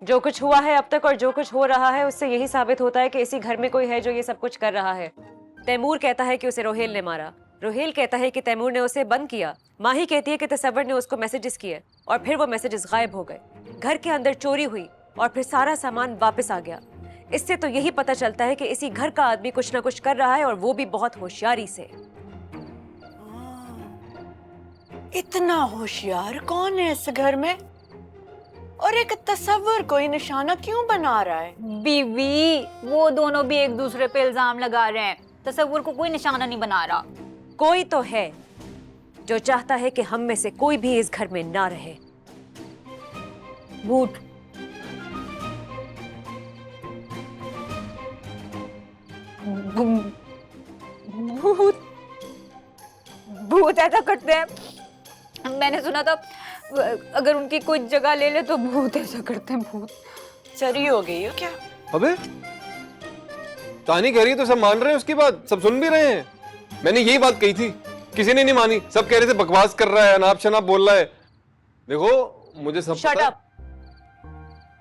जो कुछ हुआ है अब तक और जो कुछ हो रहा है उससे यही साबित होता है कि इसी घर में कोई है जो ये सब कुछ कर रहा है। तैमूर कहता है कि उसे रोहेल ने मारा, रोहेल कहता है कि तैमूर ने उसे बंद किया, माही कहती है कि तसव्वुर ने उसको मैसेजेस किए और फिर वो मैसेजेस गायब हो गए। घर के अंदर चोरी हुई और फिर सारा सामान वापस आ गया। इससे तो यही पता चलता है कि इसी घर का आदमी कुछ ना कुछ कर रहा है और वो भी बहुत होशियारी से। इतना होशियार कौन है इस घर में? और एक तसव्वुर कोई निशाना क्यों बना रहा है? बीवी, वो दोनों भी एक दूसरे पे इल्जाम लगा रहे हैं। तसव्वुर को कोई निशाना नहीं बना रहा। कोई तो है जो चाहता है कि हम में से कोई भी इस घर में ना रहे। भूत। भूत? भूत ऐसा करते हैं। मैंने सुना था अगर उनकी कोई जगह ले ले तो भूत ऐसा करते हैं। भूत चरी हो गई हो क्या? अबे तानी कह रही है तो सब मान रहे हैं उसकी बात, सब सुन भी रहे हैं। मैंने यही बात कही थी, किसी ने नहीं मानी, सब कह रहे थे बकवास कर रहा है, अनाप शनाप बोल रहा है। देखो मुझे सब शट पता अप।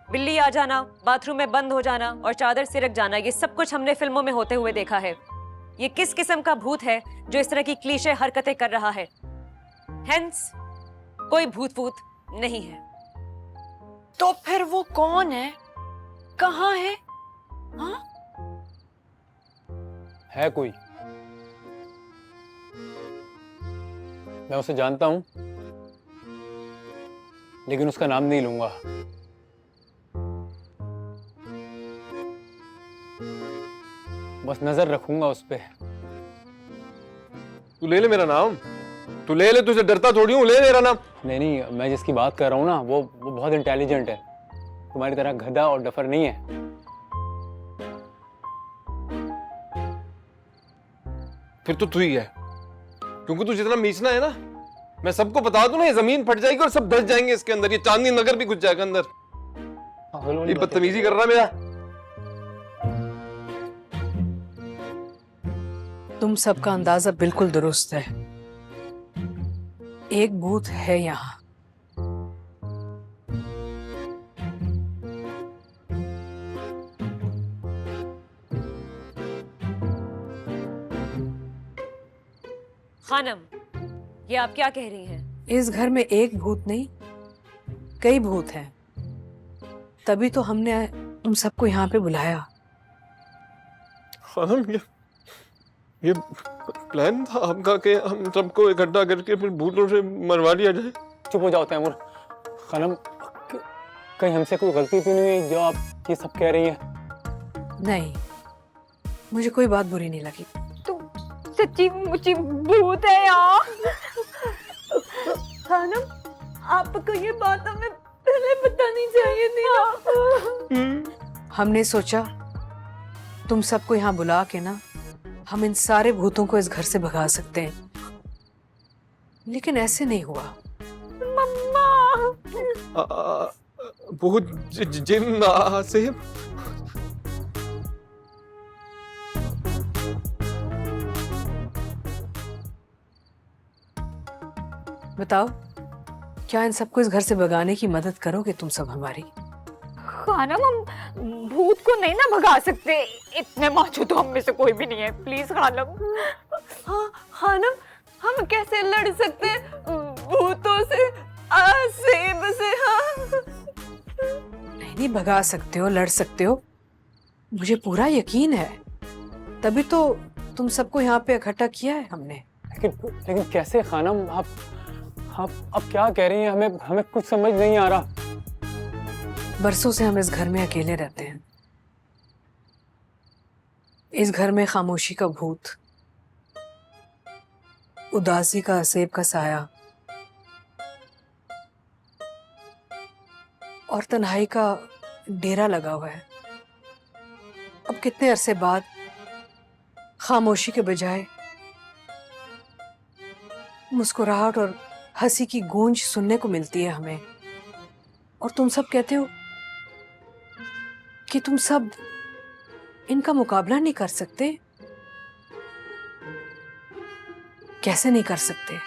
बिल्ली आ जाना, बाथरूम में बंद हो जाना और चादर सिरक जाना, ये सब कुछ हमने फिल्मों में होते हुए देखा है। ये किस किस्म का भूत है जो इस तरह की क्लीशे हरकतें कर रहा है? हेंस कोई भूत फूत नहीं है। तो फिर वो कौन है? कहाँ है? हाँ? है कोई। मैं उसे जानता हूं, लेकिन उसका नाम नहीं लूंगा। बस नजर रखूंगा उस पे। तू ले ले मेरा नाम, तू ले ले, तुझे डरता थोड़ी हूँ, ले मेरा नाम। नहीं नहीं, मैं जिसकी बात कर रहा हूँ ना वो बहुत इंटेलिजेंट है, तुम्हारी तरह गधा और डफर नहीं है। फिर तो तू ही है, क्योंकि तू जितना मीचना है ना, मैं सबको बता दूं ना, ये जमीन फट जाएगी और सब धस जाएंगे इसके अंदर, ये चांदनी नगर भी घुस जाएगा अंदर। ये बदतमीजी कर रहा मेरा। तुम सबका अंदाजा बिल्कुल दुरुस्त है। एक भूत है यहाँ। खानम, ये आप क्या कह रही हैं? इस घर में एक भूत नहीं, कई भूत हैं। तभी तो हमने तुम सबको यहाँ पे बुलाया। खानम, ये प्लान था आपका कि हम सबको इकट्ठा करके फिर भूतों से मरवा लिया जाए। चुप हो जाओ तैमूर। खनम, कहीं हमसे कोई गलती तो नहीं हुई जो आप ये सब कह रही हैं? नहीं, मुझे कोई बात बुरी नहीं लगी। तुम सच्ची मुच्ची भूत है यहाँ। खानम, आपको ये बात हमें पहले बतानी चाहिए थी ना। हमने सोचा तुम सबको यहाँ बुला के ना हम इन सारे भूतों को इस घर से भगा सकते हैं, लेकिन ऐसे नहीं हुआ। मम्मा, भूत जिन से बताओ, क्या इन सबको इस घर से भगाने की मदद करोगे तुम सब हमारी? खानम, हम भूत को नहीं ना भगा सकते। इतने माचो तो हम में से कोई भी नहीं है। प्लीज खानम। हाँ खानम, हम कैसे लड़ सकते हैं भूतों से, सेब से? हाँ नहीं, भगा सकते हो, लड़ सकते हो, मुझे पूरा यकीन है। तभी तो तुम सबको यहाँ पे इकट्ठा किया है हमने। लेकिन कैसे खानम? आप क्या कह रही हैं? हमें कुछ समझ नहीं आ रहा। बरसों से हम इस घर में अकेले रहते हैं। इस घर में खामोशी का भूत, उदासी का असेब का साया और तन्हाई का डेरा लगा हुआ है। अब कितने अरसे बाद खामोशी के बजाय मुस्कुराहट और हंसी की गूंज सुनने को मिलती है हमें। और तुम सब कहते हो कि तुम सब इनका मुकाबला नहीं कर सकते। कैसे नहीं कर सकते?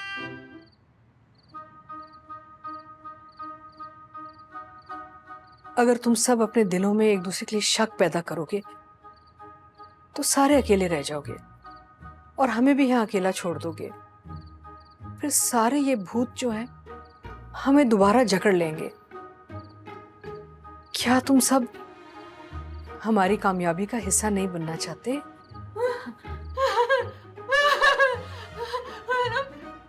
अगर तुम सब अपने दिलों में एक दूसरे के लिए शक पैदा करोगे तो सारे अकेले रह जाओगे और हमें भी यहाँ अकेला छोड़ दोगे। फिर सारे ये भूत जो हैं हमें दोबारा जकड़ लेंगे। क्या तुम सब हमारी कामयाबी का हिस्सा नहीं बनना चाहते?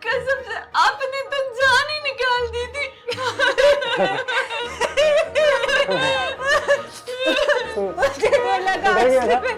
कसम से आपने तो जान ही निकाल दी थी। मुझे वो लगा डर गया था? पे